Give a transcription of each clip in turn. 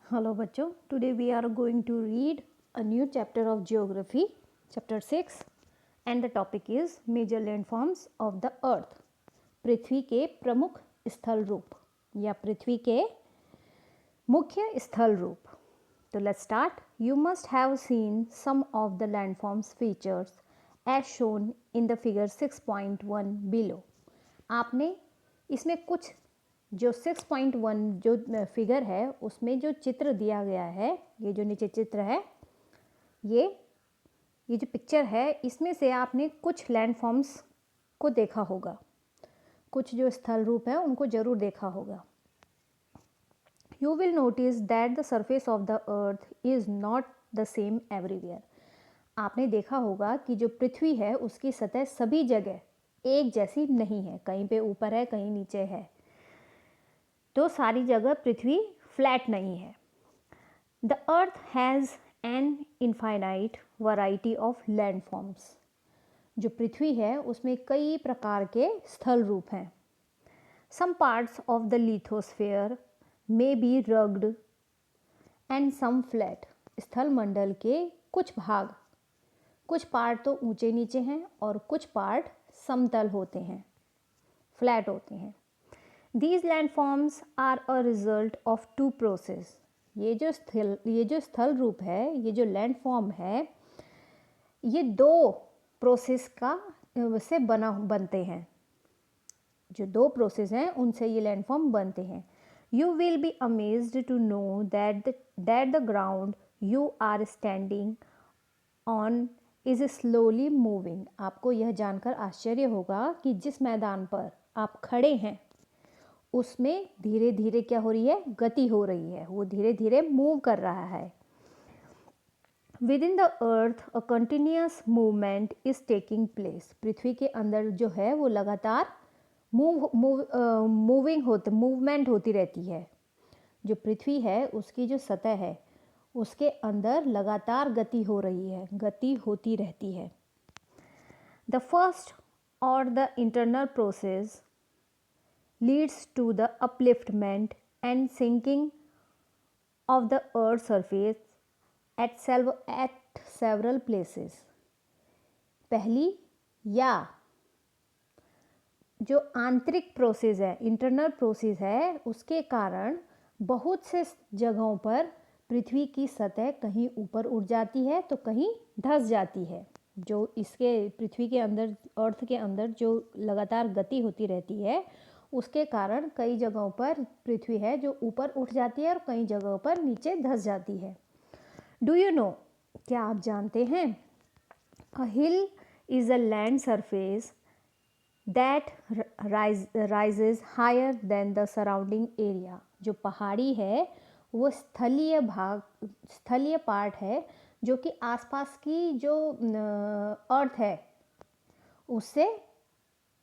Hello बच्चों, today we are going to read a new chapter of geography, chapter 6 and the topic is major landforms of the earth. पृथ्वी के प्रमुख स्थल रूप या पृथ्वी के मुख्य स्थल रूप. तो let's start. You must have seen some of the landforms features as shown in the figure 6.1 below. आपने इसमें कुछ जो 6.1 जो फिगर है उसमें जो चित्र दिया गया है, ये जो नीचे चित्र है, ये जो पिक्चर है, इसमें से आपने कुछ लैंडफॉर्म्स को देखा होगा, कुछ जो स्थल रूप है उनको जरूर देखा होगा. You will notice that the surface of the earth is not the same everywhere. आपने देखा होगा कि जो पृथ्वी है उसकी सतह सभी जगह एक जैसी नहीं है, कहीं पे ऊपर है, कहीं नीचे है, तो सारी जगह पृथ्वी फ्लैट नहीं है. The earth has an infinite variety of landforms. जो पृथ्वी है उसमें कई प्रकार के स्थल रूप हैं. Some parts of the lithosphere may be rugged and some flat. स्थल मंडल के कुछ भाग, कुछ पार्ट तो ऊंचे नीचे हैं और कुछ पार्ट समतल होते हैं, फ्लैट होते हैं. These landforms are a result of two process. ये जो स्थल रूप है, ये जो लैंडफॉर्म है, ये दो प्रोसेस का से बनते हैं. जो दो प्रोसेस हैं उनसे ये लैंडफॉर्म बनते हैं. You will be amazed to know that the ground you are standing on is slowly moving. आपको यह जानकर आश्चर्य होगा कि जिस मैदान पर आप खड़े हैं उसमें धीरे धीरे क्या हो रही है, गति हो रही है, वो धीरे धीरे मूव कर रहा है. Within the earth a continuous movement is taking place. पृथ्वी के अंदर जो है वो लगातार मूवमेंट होती रहती है. जो पृथ्वी है उसकी जो सतह है उसके अंदर लगातार गति हो रही है, गति होती रहती है. द फर्स्ट और the internal process leads to the upliftment and sinking of the earth's surface at several places. पहली या जो आंतरिक प्रोसेस है, इंटरनल प्रोसेस है, उसके कारण बहुत से जगहों पर पृथ्वी की सतह कहीं ऊपर उठ जाती है तो कहीं धंस जाती है. जो इसके पृथ्वी के अंदर, अर्थ के अंदर जो लगातार गति होती रहती है उसके कारण कई जगहों पर पृथ्वी है जो ऊपर उठ जाती है और कई जगहों पर नीचे धंस जाती है. डू यू नो, क्या आप जानते हैं, a hill is a land surface that rises higher than the surrounding area. जो पहाड़ी है वो स्थलीय पार्ट है जो कि आसपास की जो अर्थ है उससे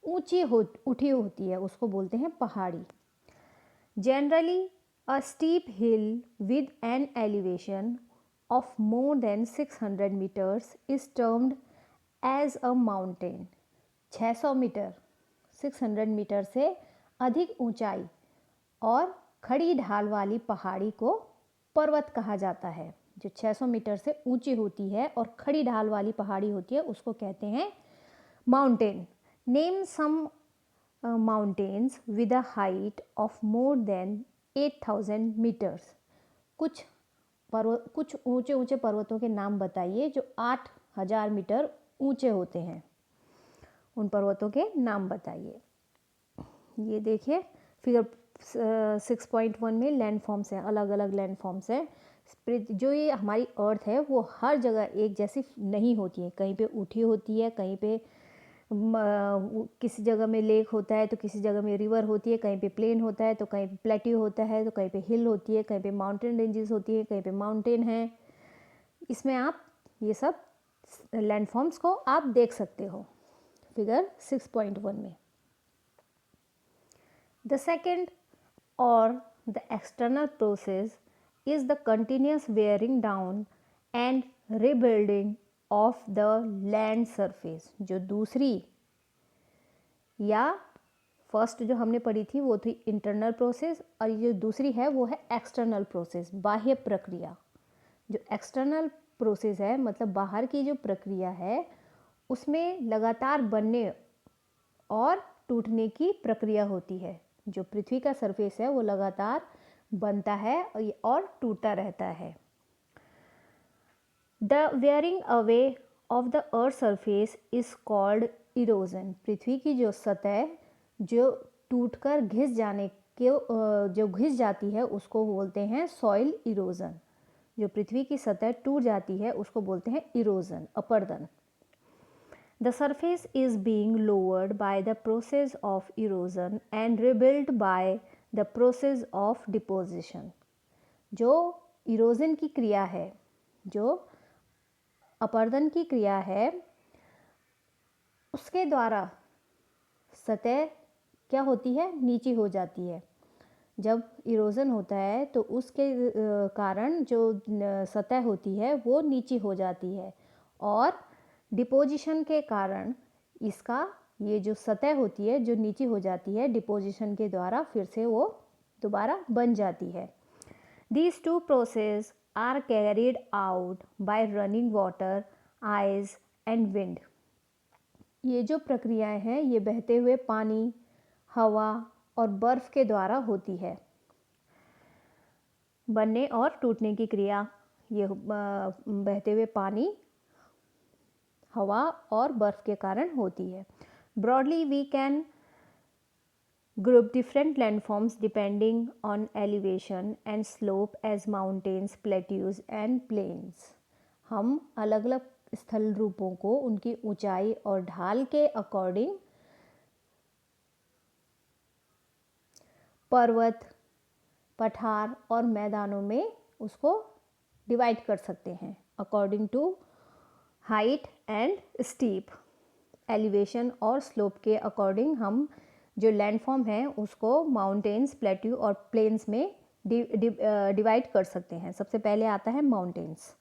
ऊंची उठी होती है, उसको बोलते हैं पहाड़ी. Generally a steep hill with an elevation of more than 600 metres is termed as a mountain. 600 metre, 600 metre से अधिक ऊंचाई और खड़ी ढाल वाली पहाड़ी को पर्वत कहा जाता है. जो 600 मीटर से ऊंची होती है और खड़ी ढाल वाली पहाड़ी होती है उसको कहते हैं mountain. Name some mountains with a height of more than 8,000 meters. कुछ ऊंचे ऊंचे पर्वतों के नाम बताइए जो 8,000 मीटर ऊंचे होते हैं. उन पर्वतों के नाम बताइए. ये देखिए फिगर 6.1 में लैंडफॉर्म्स हैं, अलग अलग लैंडफॉर्म्स हैं. जो ये हमारी अर्थ है वो हर जगह एक जैसी नहीं होती है, कहीं पे उठी होती है, कहीं पे किसी जगह में लेक होता है तो किसी जगह में रिवर होती है, कहीं पे प्लेन होता है तो कहीं पे प्लेट्यू होता है तो कहीं पे हिल होती है, कहीं पे माउंटेन रेंजेस होती है, कहीं पे माउंटेन है. इसमें आप ये सब लैंडफॉर्म्स को आप देख सकते हो फिगर 6.1 में. द सेकेंड और the external process is the continuous wearing down and rebuilding of the land surface. जो दूसरी या फर्स्ट जो हमने पढ़ी थी वो थी इंटरनल प्रोसेस, और ये जो दूसरी है वो है एक्सटर्नल प्रोसेस, बाह्य प्रक्रिया। जो एक्सटर्नल प्रोसेस है मतलब बाहर की जो प्रक्रिया है उसमें लगातार बनने और टूटने की प्रक्रिया होती है। जो पृथ्वी का सरफेस है वो लगातार बनता है और टूटता रहता है। The wearing away of the earth surface is called erosion. पृथ्वी की जो सतह जो टूटकर घिस जाने के जो घिस जाती है उसको बोलते हैं सॉइल इरोजन। जो पृथ्वी की सतह टूट जाती है उसको बोलते हैं इरोजन, अपरदन। The surface is being lowered by the process of erosion and rebuilt by the process of deposition। जो इरोजन की क्रिया है, जो अपरदन की क्रिया है, उसके द्वारा सतह क्या होती है, नीची हो जाती है। जब इरोजन होता है तो उसके कारण जो सतह होती है वो नीची हो जाती है, और डिपोजिशन के कारण इसका ये जो सतह होती है जो नीची हो जाती है, डिपोजिशन के द्वारा फिर से वो दोबारा बन जाती है। These two processes are carried out by running water, ice and wind। ये जो प्रक्रियाएं हैं ये बहते हुए पानी, हवा और बर्फ के द्वारा होती है। बनने और टूटने की क्रिया ये बहते हुए पानी, हवा और बर्फ के कारण होती है। Broadly we can group different landforms depending on elevation and slope as mountains, plateaus and plains. हम अलग अलग स्थल रूपों को उनकी ऊंचाई और ढाल के अकॉर्डिंग पर्वत, पठार और मैदानों में उसको डिवाइड कर सकते हैं according to height and steep. Elevation और स्लोप के अकॉर्डिंग हम जो लैंडफॉर्म है उसको माउंटेन्स, प्लेट्यू और प्लेन्स में डिवाइड कर सकते हैं। सबसे पहले आता है माउंटेन्स।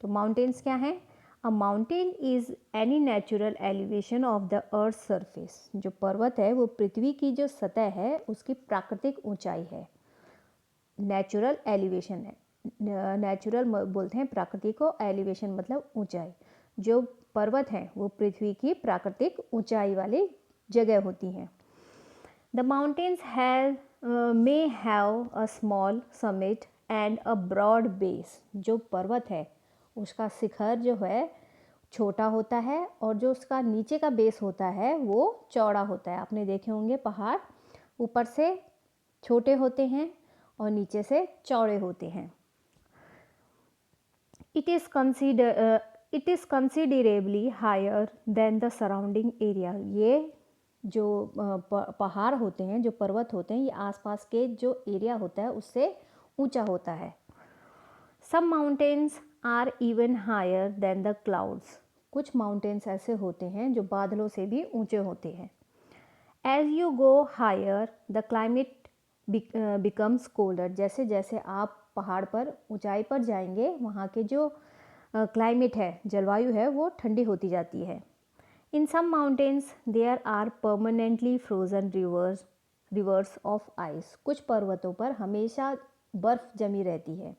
तो माउंटेन्स क्या हैं? अ mountain is any natural elevation of the earth surface. जो पर्वत है वो पृथ्वी की जो सतह है उसकी प्राकृतिक ऊंचाई है। नेचुरल एलिवेशन है, नेचुरल बोलते हैं प्राकृतिक को, एलिवेशन मतलब ऊंचाई। जो पर्वत हैं वो पृथ्वी की प्राकृतिक ऊंचाई वाली जगह होती हैं। The mountains may have a small summit and a broad base. जो पर्वत है उसका शिखर जो है छोटा होता है और जो उसका नीचे का बेस होता है वो चौड़ा होता है। आपने देखे होंगे पहाड़ ऊपर से छोटे होते हैं और नीचे से चौड़े होते हैं। It is considerably higher than the surrounding area. ये जो पहाड़ होते हैं, जो पर्वत होते हैं, ये आसपास के जो एरिया होता है उससे ऊंचा होता है। Some mountains are even higher than the clouds. कुछ माउंटेन्स ऐसे होते हैं जो बादलों से भी ऊंचे होते हैं। As you go higher the climate becomes colder. जैसे जैसे आप पहाड़ पर ऊंचाई पर जाएंगे वहाँ के जो क्लाइमेट है, जलवायु है, वो ठंडी होती जाती है। In some mountains there are permanently frozen rivers of ice. कुछ पर्वतों पर हमेशा बर्फ जमी रहती है।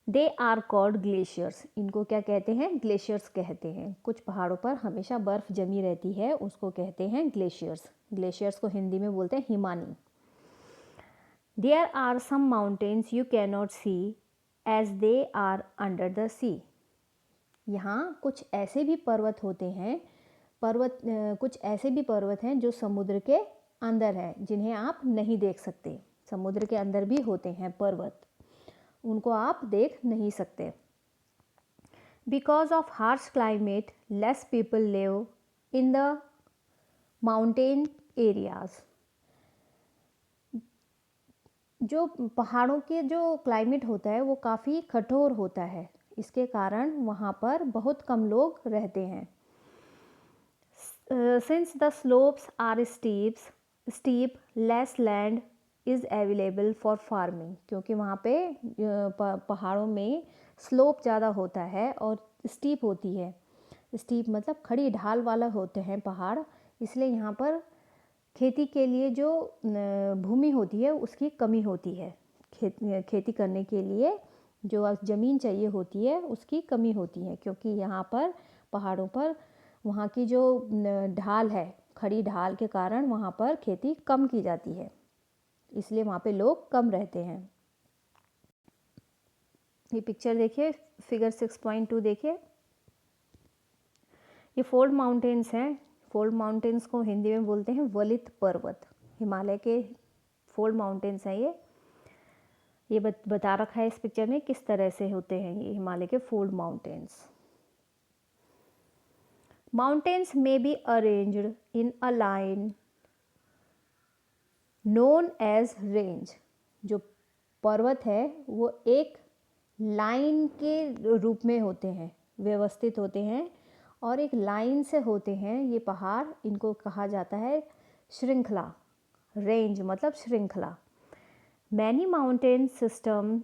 They are called glaciers. इनको क्या कहते हैं? ग्लेशियर्स कहते हैं। कुछ पहाड़ों पर हमेशा बर्फ जमी रहती है उसको कहते हैं ग्लेशियर्स। ग्लेशियर्स को हिंदी में बोलते हैं हिमानी। There are some mountains you can not see as they are under the sea. यहाँ कुछ ऐसे भी पर्वत होते हैं, कुछ ऐसे भी पर्वत हैं जो समुद्र के अंदर हैं, जिन्हें आप नहीं देख सकते। समुद्र के अंदर भी होते हैं पर्वत, उनको आप देख नहीं सकते। Because of harsh climate less people live in the mountain areas. जो पहाड़ों के जो क्लाइमेट होता है वो काफ़ी कठोर होता है, इसके कारण वहाँ पर बहुत कम लोग रहते हैं। Since the slopes are steep less land is available for farming. क्योंकि वहाँ पे पहाड़ों में स्लोप ज़्यादा होता है और स्टीप होती है। स्टीप मतलब खड़ी ढाल वाला होते हैं पहाड़, इसलिए यहाँ पर खेती के लिए जो भूमि होती है उसकी कमी होती है। खेती करने के लिए जो ज़मीन चाहिए होती है उसकी कमी होती है, क्योंकि यहाँ पर पहाड़ों पर वहाँ की जो ढाल है, खड़ी ढाल के कारण वहाँ पर खेती कम की जाती है, इसलिए वहाँ पे लोग कम रहते हैं। ये पिक्चर देखिए, फिगर 6.2 देखिए। ये फोल्ड माउंटेन्स हैं। फोल्ड माउंटेन्स को हिंदी में बोलते हैं वलित पर्वत। हिमालय के फोल्ड माउंटेन्स हैं ये बता रखा है इस पिक्चर में किस तरह से होते हैं ये हिमालय के fold mountains. Mountains may be arranged in a line known as range. जो पर्वत है वो एक लाइन के रूप में होते हैं, व्यवस्थित होते हैं और एक लाइन से होते हैं ये पहाड़। इनको कहा जाता है श्रृंखला। रेंज मतलब श्रृंखला। Many mountain systems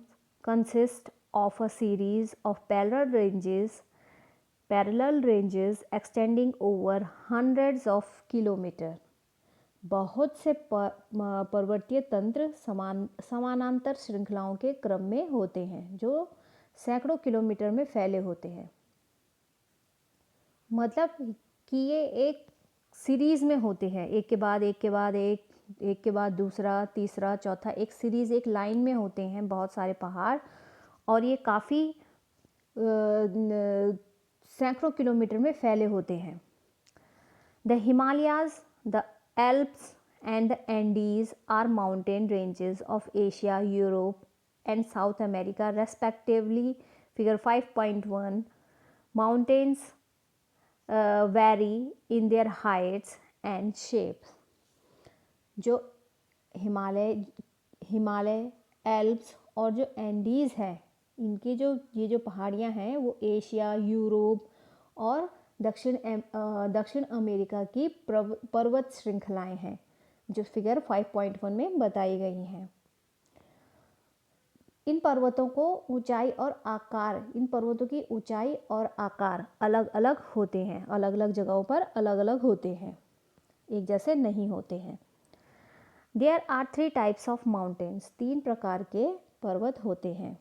consist of a series of parallel ranges extending over hundreds of kilometers. बहुत से पर्वतीय तंत्र समानांतर श्रृंखलाओं के क्रम में होते हैं जो सैकड़ों किलोमीटर में फैले होते हैं। मतलब कि ये एक सीरीज़ में होते हैं, एक के बाद एक के बाद एक के बाद दूसरा, तीसरा, चौथा, एक सीरीज़, एक लाइन में होते हैं बहुत सारे पहाड़, और ये काफ़ी सैकड़ों किलोमीटर में फैले होते हैं। The Himalayas, the Alps and the Andes are mountain ranges of Asia, Europe and South America respectively. Figure 5.1 mountains vary in their heights and shapes. जो हिमालय, एल्प्स और जो एंडीज़ है, इनकी ये जो पहाड़ियाँ हैं वो एशिया, यूरोप और दक्षिण अमेरिका की पर्वत श्रृंखलाएं हैं जो फिगर 5.1 में बताई गई हैं। इन पर्वतों की ऊंचाई और आकार अलग अलग होते हैं, अलग अलग जगहों पर अलग अलग होते हैं, एक जैसे नहीं होते हैं। There are 3 types of mountains. 3 प्रकार के पर्वत होते हैं।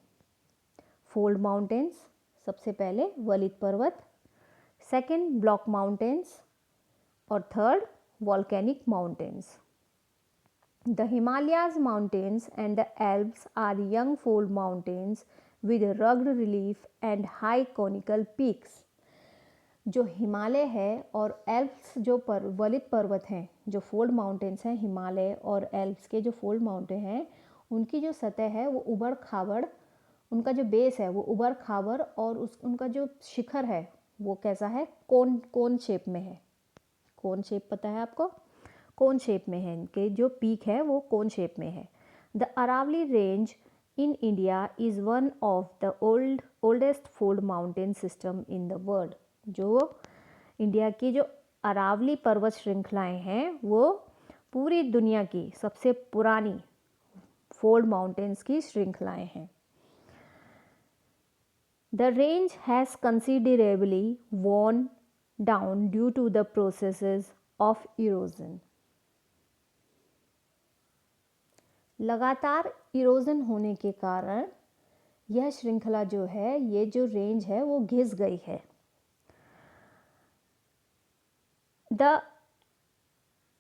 फोल्ड माउंटेन्स, सबसे पहले वलित पर्वत, सेकंड ब्लॉक माउंटेन्स और third volcanic mountains. The Himalayas mountains and the Alps are young fold mountains with rugged relief and high conical peaks. जो हिमालय है और एल्प्स जो वलित पर्वत हैं, जो फोल्ड माउंटेन्स हैं, हिमालय और एल्प्स के जो फोल्ड माउंटेन हैं, उनकी जो सतह है वो उबड़ खाबड़, उनका जो बेस है वो उबड़ खाबड़, और उनका जो शिखर है वो कैसा है, कोन शेप में है। कोन शेप पता है आपको? कोन शेप में है, इनके जो पीक है वो कोन शेप में है। The Aravalli range in India is one of the oldest fold mountain system in the world. जो इंडिया की जो अरावली पर्वत श्रृंखलाएं हैं वो पूरी दुनिया की सबसे पुरानी फोल्ड माउंटेन्स की श्रृंखलाएं हैं। The range has considerably worn down due to the processes of erosion. लगातार इरोजन होने के कारण यह श्रृंखला जो है, ये जो रेंज है वो घिस गई है। The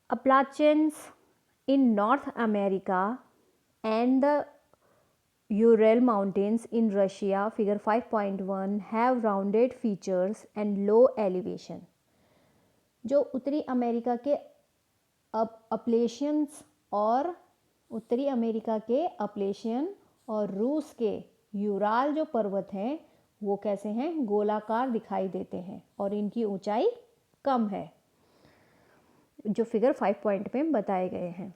Appalachians in North America and the Ural mountains in Russia, figure 5.1, have rounded features and low elevation. जो उत्तरी अमेरिका के अपलेशियन और रूस के यूराल जो पर्वत हैं वो कैसे हैं, गोलाकार दिखाई देते हैं और इनकी ऊंचाई कम है, जो फिगर 5 में बताए गए हैं।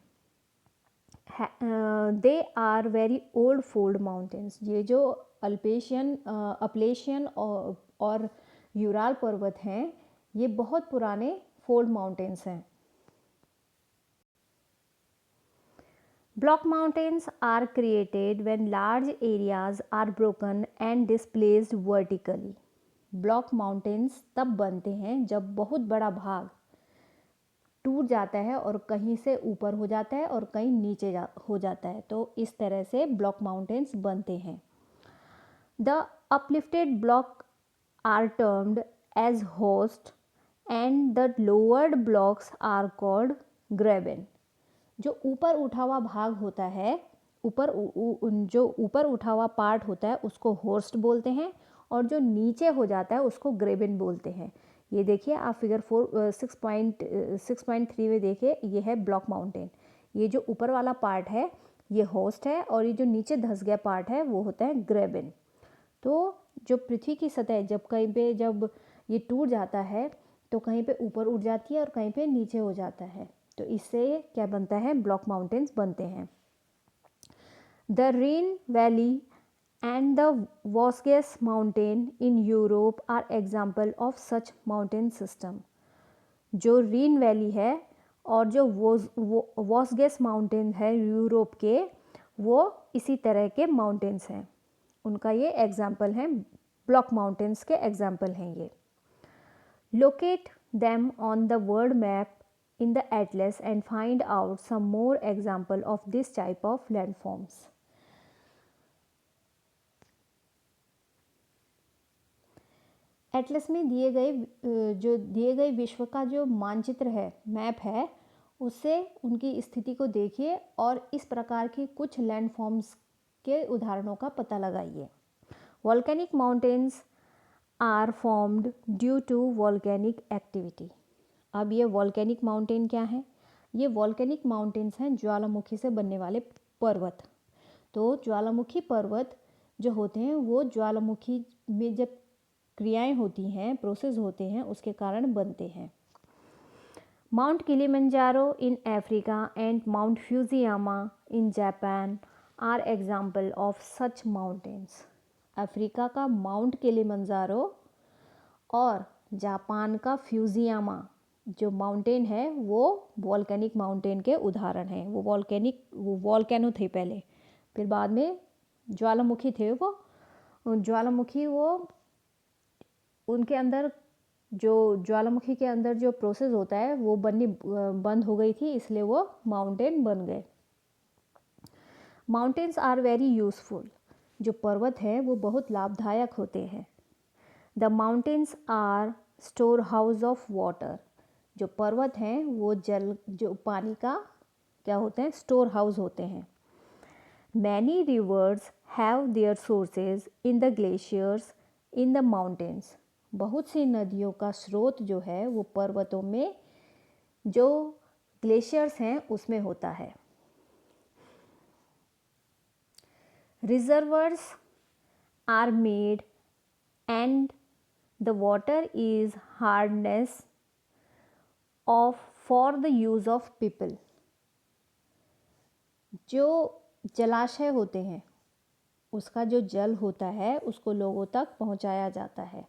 They are very old fold mountains. ये जो अपलेशियन और यूराल पर्वत हैं ये बहुत पुराने फोल्ड माउंटेन्स हैं। Block mountains are created when large areas are broken and displaced vertically. Block mountains तब बनते हैं जब बहुत बड़ा भाग टूट जाता है और कहीं से ऊपर हो जाता है और कहीं नीचे हो जाता है। तो इस तरह से ब्लॉक माउंटेन्स बनते हैं। The uplifted block are termed as horst and the lowered blocks are called graben. जो ऊपर उठा हुआ भाग होता है, जो ऊपर उठा हुआ पार्ट होता है उसको होस्ट बोलते हैं, और जो नीचे हो जाता है उसको ग्रेबन बोलते हैं। ये देखिए आप फिगर 6.3 में देखिए, ये है ब्लॉक माउंटेन। ये जो ऊपर वाला पार्ट है ये होस्ट है, और ये जो नीचे धंस गया पार्ट है वो होता है ग्रेबन। तो जो पृथ्वी की सतह जब ये टूट जाता है तो कहीं पे ऊपर उठ जाती है और कहीं पे नीचे हो जाता है। तो इससे क्या बनता है, ब्लॉक माउंटेन्स बनते हैं। The Rhine valley and the Vosges mountain in Europe are example of such mountain system। जो रीन वैली है और जो वॉसगेस माउंटेन है यूरोप के, वो इसी तरह के माउंटेन्स हैं। उनका ये एग्जाम्पल है, ब्लॉक माउंटेन्स के एग्जाम्पल हैं ये। Locate them on the world map in the atlas and find out some more example of this type of landforms। Atlas में दिए गए विश्व का जो मानचित्र है, मैप है, उससे उनकी स्थिति को देखिए और इस प्रकार की कुछ लैंडफॉर्म्स के उदाहरणों का पता लगाइए। Volcanic mountains are formed due to volcanic activity. अब ये वॉल्केनिक माउंटेन क्या है? ये वॉल्केनिक माउंटेन्स हैं ज्वालामुखी से बनने वाले पर्वत। तो ज्वालामुखी पर्वत जो होते हैं वो ज्वालामुखी में जब क्रियाएं होती हैं, प्रोसेस होते हैं, उसके कारण बनते हैं। Mount Kilimanjaro in Africa and Mount Fujiyama in Japan are example of such mountains. Africa का माउंट किलिमंजारो और जापान का फ्यूजियामा जो माउंटेन है वो वॉल्केनिक माउंटेन के उदाहरण हैं। वो वॉल्केनो थे पहले, फिर बाद में ज्वालामुखी थे। वो ज्वालामुखी उनके अंदर जो ज्वालामुखी के अंदर जो प्रोसेस होता है वो बननी बंद हो गई थी, इसलिए वो माउंटेन बन गए। Mountains are very useful. जो पर्वत हैं वो बहुत लाभदायक होते हैं। The mountains are storehouse of water. जो पर्वत हैं वो जो पानी का क्या होते हैं, स्टोर हाउस होते हैं। Many reverse have their sources in the glaciers in the mountains. बहुत सी नदियों का स्रोत जो है वो पर्वतों में जो ग्लेशियर्स हैं उसमें होता है। Reservoirs are made and the water is harnessed of for the use of people. जो जलाशय होते हैं उसका जो जल होता है उसको लोगों तक पहुंचाया जाता है।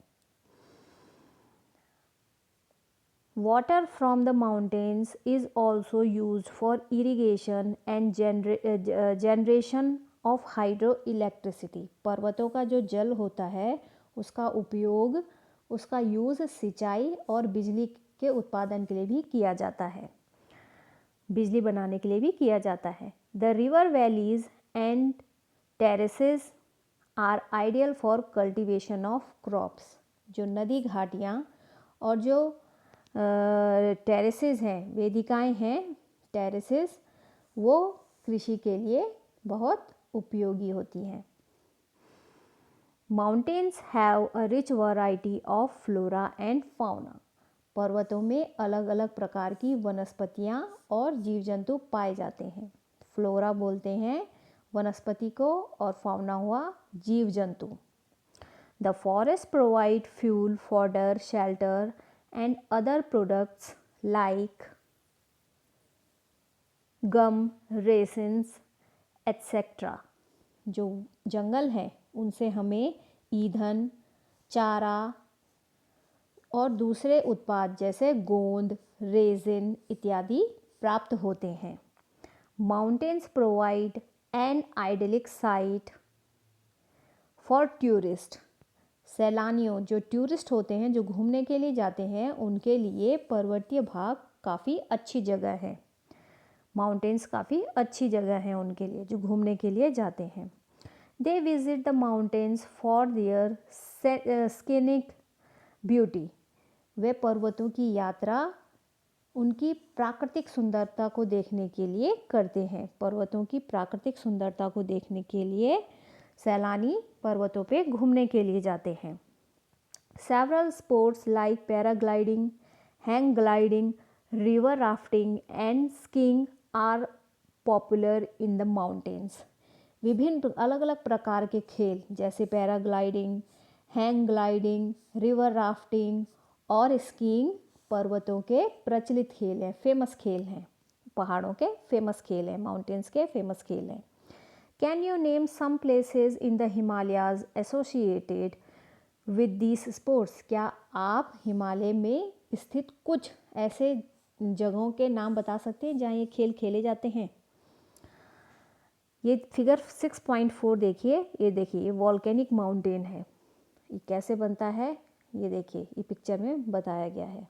Water from the mountains is also used for irrigation and generation of hydroelectricity। पर्वतों का जो जल होता है उसका उपयोग, उसका यूज़ सिंचाई और बिजली के उत्पादन के लिए भी किया जाता है, बिजली बनाने के लिए भी किया जाता है। The river valleys and terraces are ideal for cultivation of crops। जो नदी घाटियाँ और जो टेरेसेस हैं, वेदिकाएं हैं, टेरेसेस, वो कृषि के लिए बहुत उपयोगी होती हैं। Mountains have a rich variety of flora and fauna. पर्वतों में अलग अलग प्रकार की वनस्पतियाँ और जीव जंतु पाए जाते हैं। फ्लोरा बोलते हैं वनस्पति को और फाउना हुआ जीव जंतु। The forest provide fuel, fodder, shelter and other products like gum, raisins, etc। जो जंगल हैं उनसे हमें ईंधन, चारा और दूसरे उत्पाद जैसे गोंद, रेजिन इत्यादि प्राप्त होते हैं। Mountains provide an idyllic site for tourist. सैलानियों, जो टूरिस्ट होते हैं, जो घूमने के लिए जाते हैं, उनके लिए पर्वतीय भाग काफ़ी अच्छी जगह है। माउंटेन्स काफ़ी अच्छी जगह है उनके लिए जो घूमने के लिए जाते हैं। They visit the mountains for their scenic beauty. वे पर्वतों की यात्रा उनकी प्राकृतिक सुंदरता को देखने के लिए करते हैं। पर्वतों की प्राकृतिक सुंदरता को देखने के लिए सैलानी पर्वतों पे घूमने के लिए जाते हैं। Several sports like paragliding, hang gliding, river rafting and skiing are popular in the mountains. विभिन्न अलग अलग प्रकार के खेल जैसे paragliding, hang gliding, river rafting और स्कीइंग पर्वतों के प्रचलित खेल हैं, फेमस खेल हैं। पहाड़ों के फेमस खेल हैं, माउंटेन्स के फेमस खेल हैं। Can you name some places in the Himalayas associated with these sports? क्या आप हिमालय में स्थित कुछ ऐसे जगहों के नाम बता सकते हैं जहाँ ये खेल खेले जाते हैं? ये फिगर 6.4 देखिए, ये देखिए ये वॉल्केनिक माउंटेन है। ये कैसे बनता है ये देखिए, ये पिक्चर में बताया गया है।